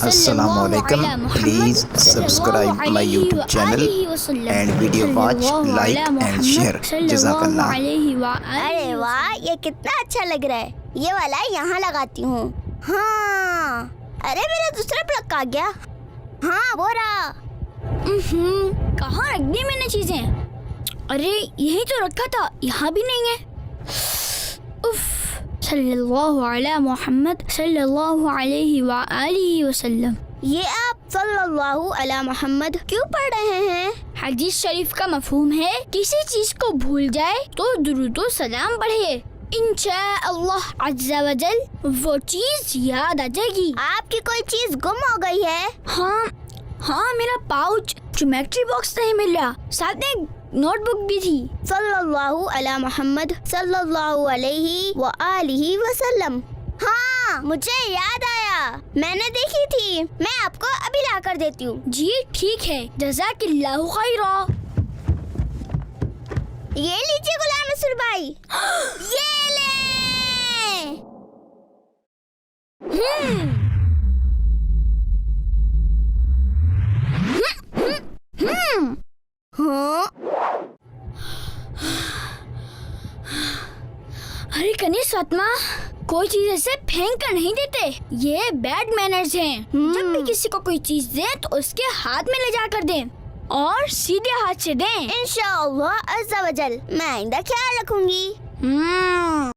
Assalamu alaikum. Please subscribe my YouTube channel and video watch, like and share. Jazakallah. अरे वाह, ये कितना अच्छा लग रहा है। ये वाला यहाँ लगाती हूँ। हाँ, अरे मेरा दूसरा प्लग कहाँ गया? हाँ, वो रहा। कहाँ रख दी मैंने चीजें? अरे यही तो रखा था, यहाँ भी नहीं है। उफ, सल्लल्लाहु अला मुहम्मद सल्लल्लाहु अलैहि व आलिहि वसल्लम। ये आप सल्लल्लाहु अला मोहम्मद क्यों पढ़ रहे हैं? हदीस शरीफ का मफहूम है किसी चीज को भूल जाए तो दुरूद व सलाम पढ़े, इंशाअल्लाह अज़्ज़ा व जल वो चीज याद आ जाएगी। आपकी कोई चीज गुम हो गई है? हाँ, मेरा पाउच ज्योमेट्री बॉक्स नहीं मिल रहा, साथ में नोटबुक भी थी। सल्लल्लाहु अला मोहम्मद सल्लल्लाहु अलैहि व आलिहि वसल्लम। हाँ, मुझे याद आया, मैंने देखी थी। मैं आपको अभी ला कर देती हूँ। जी ठीक है, जज़ाकिल्लाहु खैरा। ये लीजिए गुलाम नसर भाई, ये ले। हाँ? अरे कनीस फातिमा, कोई चीज ऐसे फेंक कर नहीं देते, ये बैड मैनर्स हैं। जब भी किसी को कोई चीज दें तो उसके हाथ में ले जाकर दें और सीधे हाथ से दें। इंशाअल्लाह अज़्ज़ा व जल, मैं आइंदा ख्याल रखूंगी।